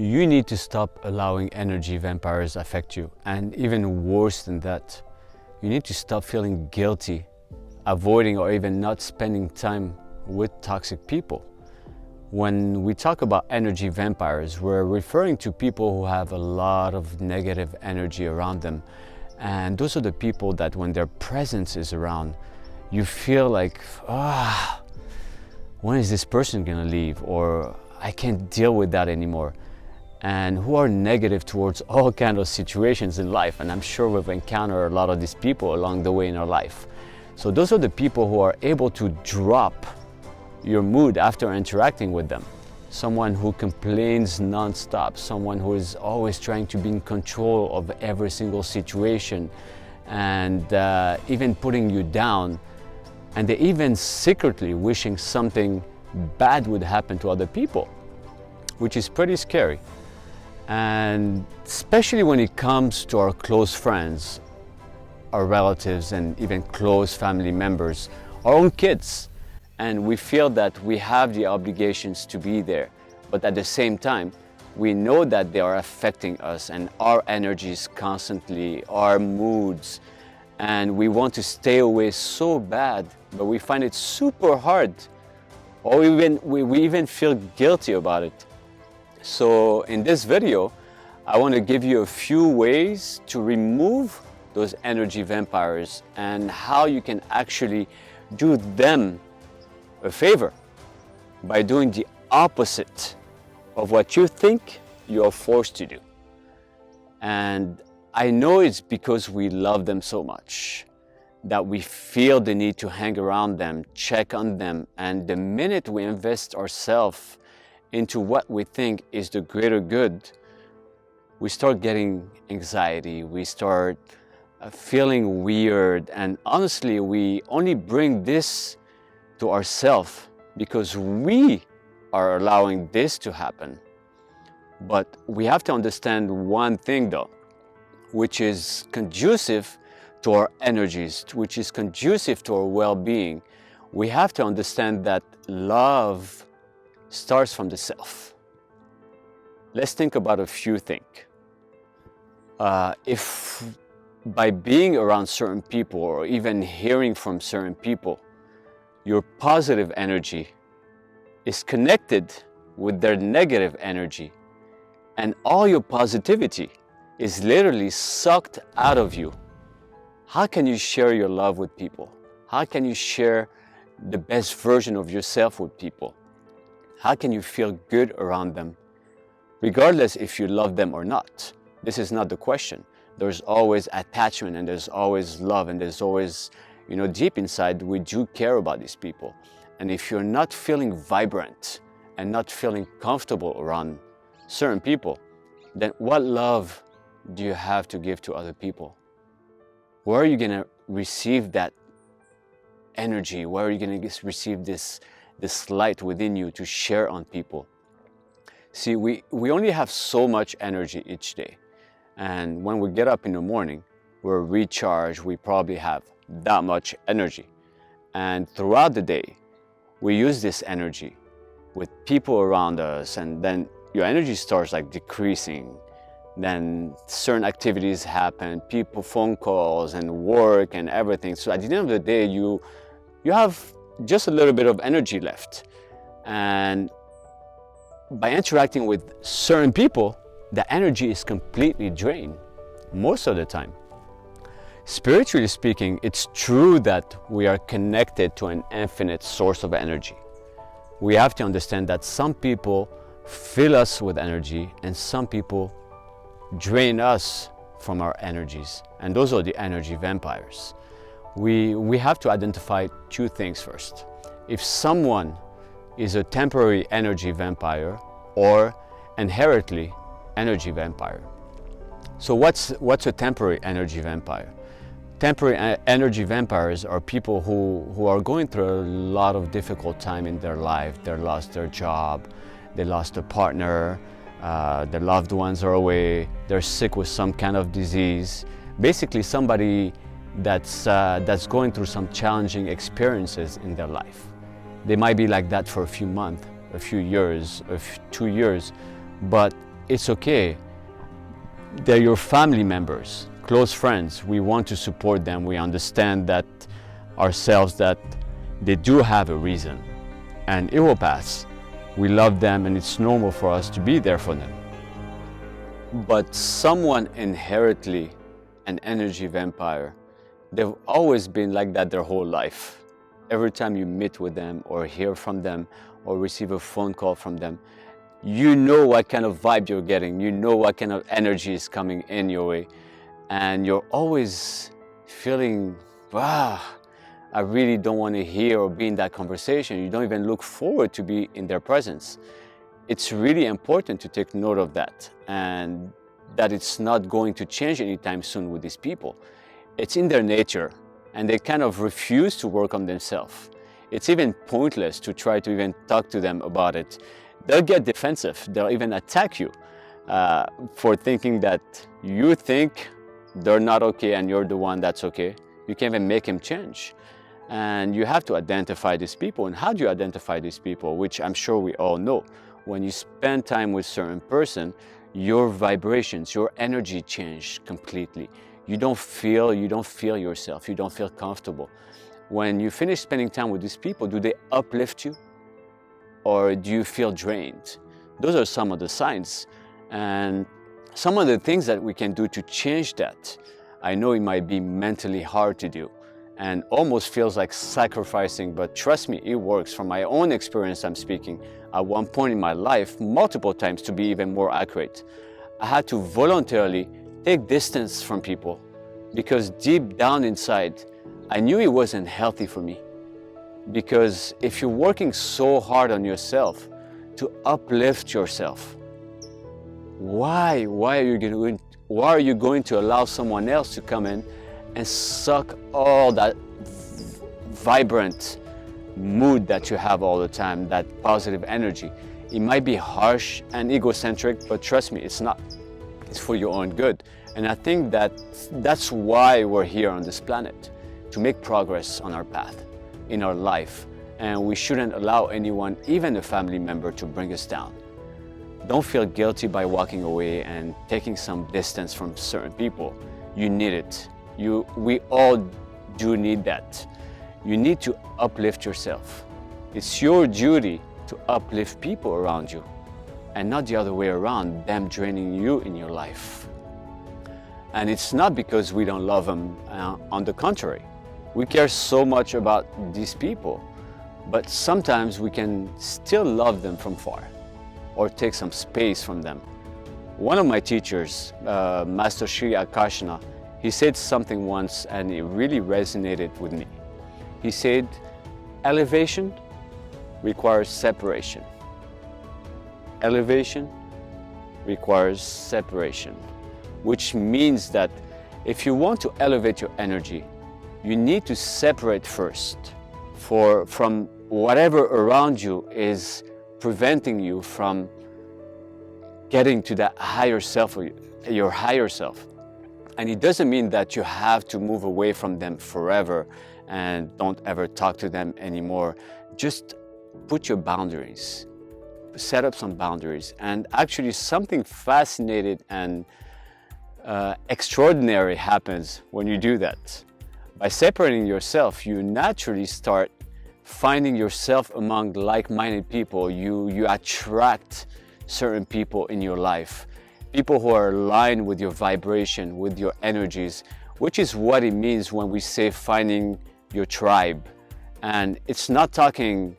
You need to stop allowing energy vampires affect you. And even worse than that, you need to stop feeling guilty, avoiding or even not spending time with toxic people. When we talk about energy vampires, we're referring to people who have a lot of negative energy around them. And those are the people that when their presence is around, you feel like, when is this person gonna leave? Or I can't deal with that anymore. And who are negative towards all kinds of situations in life. And I'm sure we've encountered a lot of these people along the way in our life. So those are the people who are able to drop your mood after interacting with them. Someone who complains non-stop, someone who is always trying to be in control of every single situation and even putting you down. And they even secretly wishing something bad would happen to other people, which is pretty scary. And especially when it comes to our close friends, our relatives, and even close family members, our own kids. And we feel that we have the obligations to be there. But at the same time, we know that they are affecting us and our energies constantly, our moods. And we want to stay away so bad, but we find it super hard. Or we even feel guilty about it. So in this video, I want to give you a few ways to remove those energy vampires and how you can actually do them a favor by doing the opposite of what you think you are forced to do. And I know it's because we love them so much that we feel the need to hang around them, check on them, and the minute we invest ourselves into what we think is the greater good, we start getting anxiety, we start feeling weird, and honestly, we only bring this to ourselves because we are allowing this to happen. But we have to understand one thing though, which is conducive to our energies, which is conducive to our well-being. We have to understand that love starts from the self. Let's think about a few things. If by being around certain people or even hearing from certain people, your positive energy is connected with their negative energy, and all your positivity is literally sucked out of you, how can you share your love with people? How can you share the best version of yourself with people? How can you feel good around them, regardless if you love them or not? This is not the question. There's always attachment and there's always love and there's always, deep inside, we do care about these people. And if you're not feeling vibrant and not feeling comfortable around certain people, then what love do you have to give to other people? Where are you going to receive that energy? Where are you going to receive this light within you to share on people? See, we only have so much energy each day. And when we get up in the morning, we're recharged, we probably have that much energy. And throughout the day, we use this energy with people around us, and then your energy starts decreasing. Then certain activities happen, people, phone calls and work and everything. So at the end of the day, you have just a little bit of energy left. And by interacting with certain people, the energy is completely drained most of the time. Spiritually speaking, it's true that we are connected to an infinite source of energy. We have to understand that some people fill us with energy and some people drain us from our energies. And those are the energy vampires. We have to identify two things first. If someone is a temporary energy vampire or inherently energy vampire. So what's a temporary energy vampire? Temporary energy vampires are people who are going through a lot of difficult time in their life. They lost their job, they lost a partner, their loved ones are away, they're sick with some kind of disease. Basically somebody that's going through some challenging experiences in their life. They might be like that for a few months, a few years, 2 years, but it's okay. They're your family members, close friends. We want to support them. We understand that ourselves that they do have a reason, and it will pass. We love them, and it's normal for us to be there for them. But someone inherently an energy vampire, they've always been like that their whole life. Every time you meet with them or hear from them or receive a phone call from them, you know what kind of vibe you're getting, you know what kind of energy is coming in your way, and you're always feeling, wow, I really don't want to hear or be in that conversation. You don't even look forward to be in their presence. It's really important to take note of that, and that it's not going to change anytime soon with these people. It's in their nature, and they kind of refuse to work on themselves. It's even pointless to try to even talk to them about it. They'll get defensive. They'll even attack you for thinking that you think they're not okay and you're the one that's okay. You can't even make him change. And you have to identify these people. And how do you identify these people? Which I'm sure we all know. When you spend time with a certain person, your vibrations, your energy change completely. You don't feel yourself. You don't feel comfortable. When you finish spending time with these people, do they uplift you? Or do you feel drained? Those are some of the signs. And some of the things that we can do to change that. I know it might be mentally hard to do and almost feels like sacrificing, but trust me, it works. From my own experience, I'm speaking. At one point in my life, multiple times to be even more accurate, I had to voluntarily take distance from people because deep down inside, I knew it wasn't healthy for me. Because if you're working so hard on yourself to uplift yourself, why are you going to allow someone else to come in and suck all that vibrant mood that you have all the time, that positive energy? It might be harsh and egocentric, but trust me, it's not. It's for your own good. And I think that's why we're here on this planet, to make progress on our path, in our life. And we shouldn't allow anyone, even a family member, to bring us down. Don't feel guilty by walking away and taking some distance from certain people. You need it. We all do need that. You need to uplift yourself. It's your duty to uplift people around you, and not the other way around, them draining you in your life. And it's not because we don't love them. On the contrary, we care so much about these people, but sometimes we can still love them from far or take some space from them. One of my teachers, Master Sri Akashana, he said something once and it really resonated with me. He said, elevation requires separation. Elevation requires separation, which means that if you want to elevate your energy, you need to separate first from whatever around you is preventing you from getting to that higher self, or your higher self. And it doesn't mean that you have to move away from them forever and don't ever talk to them anymore. Just put your boundaries, set up some boundaries. And actually something fascinating and extraordinary happens when you do that. By separating yourself, you naturally start finding yourself among like-minded people. You attract certain people in your life, people who are aligned with your vibration, with your energies, which is what it means when we say finding your tribe. And I'm not talking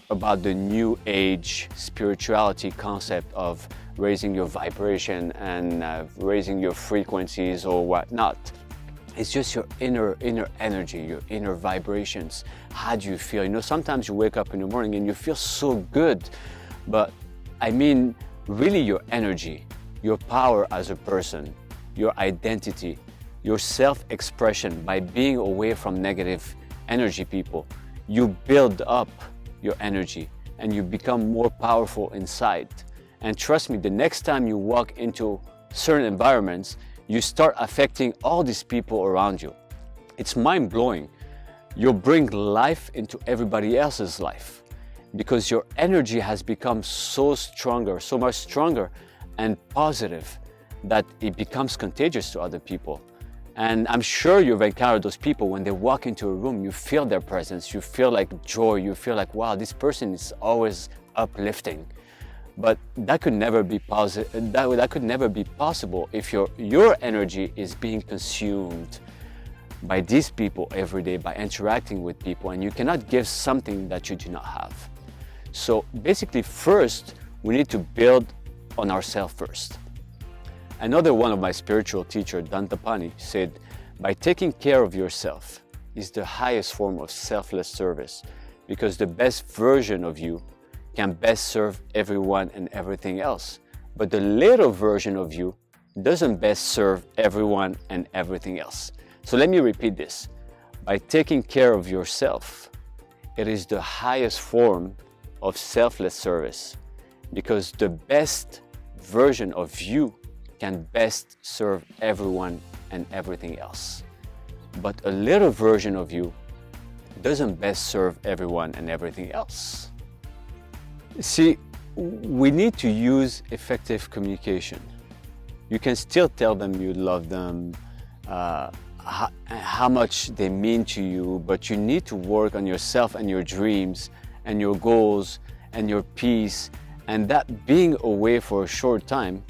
about the new age spirituality concept of raising your vibration and raising your frequencies or whatnot. It's just your inner energy, your inner vibrations. How do you feel? You know, sometimes you wake up in the morning and you feel so good, but I mean, really your energy, your power as a person, your identity, your self-expression. By being away from negative energy people, you build up your energy and you become more powerful inside. And trust me, the next time you walk into certain environments, you start affecting all these people around you. It's mind-blowing. You'll bring life into everybody else's life. because your energy has become so stronger, so much stronger and positive that it becomes contagious to other people. And I'm sure you've encountered those people when they walk into a room, you feel their presence, you feel like joy, you feel like, wow, this person is always uplifting. But that could never be that could never be possible if your energy is being consumed by these people every day, by interacting with people, and you cannot give something that you do not have. So basically, first, we need to build on ourselves first. Another one of my spiritual teacher, Dantapani, said, by taking care of yourself is the highest form of selfless service, because the best version of you can best serve everyone and everything else. But the little version of you doesn't best serve everyone and everything else. So let me repeat this. By taking care of yourself, it is the highest form of selfless service, because the best version of you can best serve everyone and everything else. But a little version of you doesn't best serve everyone and everything else. See, we need to use effective communication. You can still tell them you love them, how much they mean to you, but you need to work on yourself and your dreams and your goals and your peace, and that being away for a short time,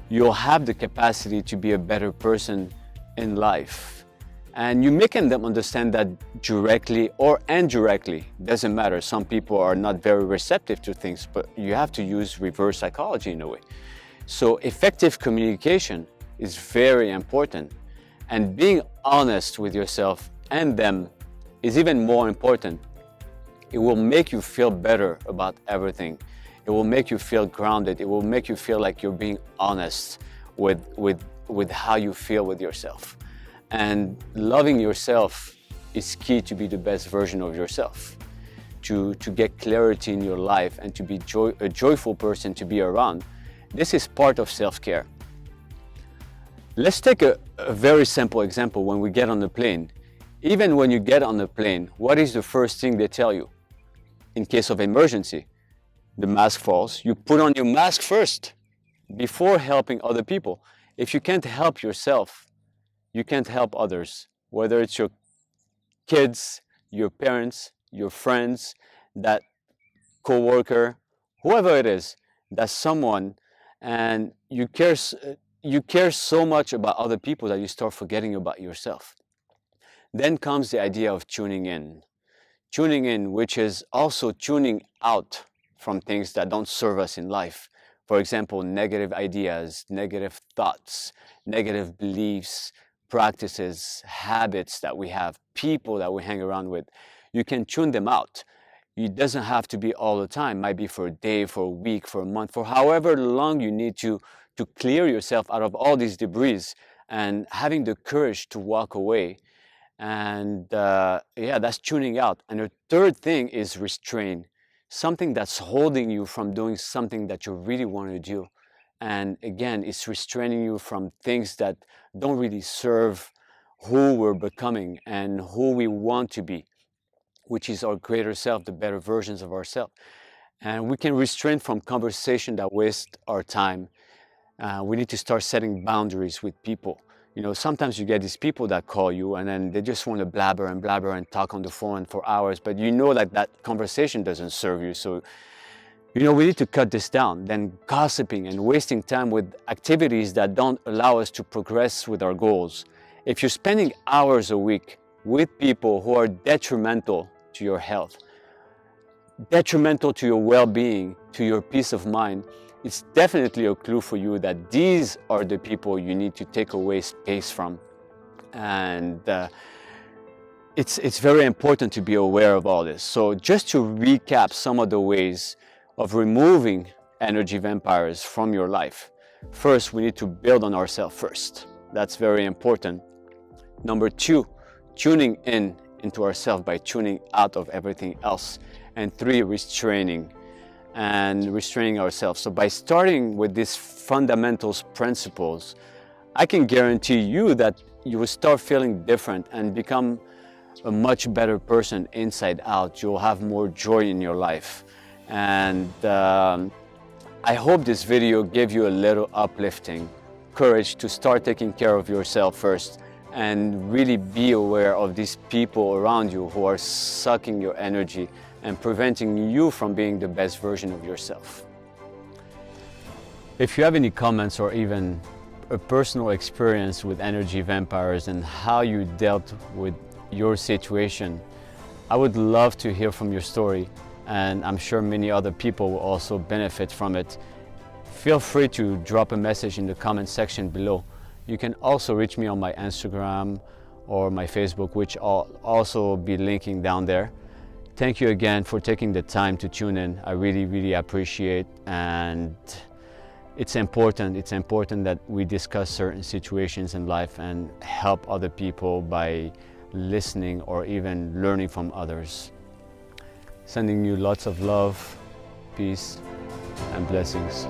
you'll have the capacity to be a better person in life. And you're making them understand that directly or indirectly, doesn't matter. Some people are not very receptive to things, but you have to use reverse psychology in a way. So effective communication is very important. And being honest with yourself and them is even more important. It will make you feel better about everything. It will make you feel grounded. It will make you feel like you're being honest with how you feel with yourself. And loving yourself is key to be the best version of yourself, to get clarity in your life and to be a joyful person to be around. This is part of self-care. Let's take a very simple example when we get on the plane. Even when you get on the plane, what is the first thing they tell you? In case of emergency, the mask falls, you put on your mask first before helping other people. If you can't help yourself, you can't help others, whether it's your kids, your parents, your friends, that co-worker, whoever it is, that's someone, and you care so much about other people that you start forgetting about yourself. Then comes the idea of tuning in. Tuning in, which is also tuning out from things that don't serve us in life. For example, negative ideas, negative thoughts, negative beliefs, practices, habits that we have, people that we hang around with. You can tune them out. It doesn't have to be all the time. It might be for a day, for a week, for a month, for however long you need to clear yourself out of all these debris, and having the courage to walk away. And yeah, that's tuning out. And the third thing is restrain. Something that's holding you from doing something that you really want to do. And again, it's restraining you from things that don't really serve who we're becoming and who we want to be, which is our greater self, the better versions of ourselves. And we can restrain from conversation that waste our time. We need to start setting boundaries with people. You know, sometimes you get these people that call you and then they just want to blabber and talk on the phone for hours, but you know that that conversation doesn't serve you. So, you know, we need to cut this down. Then gossiping and wasting time with activities that don't allow us to progress with our goals. If you're spending hours a week with people who are detrimental to your health, detrimental to your well-being, to your peace of mind, it's definitely a clue for you that these are the people you need to take away space from. And it's very important to be aware of all this. So just to recap some of the ways of removing energy vampires from your life. First, we need to build on ourselves first. That's very important. Number two, tuning into ourselves by tuning out of everything else. And three, restraining ourselves. So by starting with these fundamentals principles, I can guarantee you that you will start feeling different and become a much better person inside out. You'll have more joy in your life. And I hope this video gave you a little uplifting courage to start taking care of yourself first, and really be aware of these people around you who are sucking your energy and preventing you from being the best version of yourself. If you have any comments or even a personal experience with energy vampires and how you dealt with your situation, I would love to hear from your story, and I'm sure many other people will also benefit from it. Feel free to drop a message in the comment section below. You can also reach me on my Instagram or my Facebook, which I'll also be linking down there. Thank you again for taking the time to tune in. I really appreciate, and it's important that we discuss certain situations in life and help other people by listening or even learning from others. Sending you lots of love, peace, and blessings.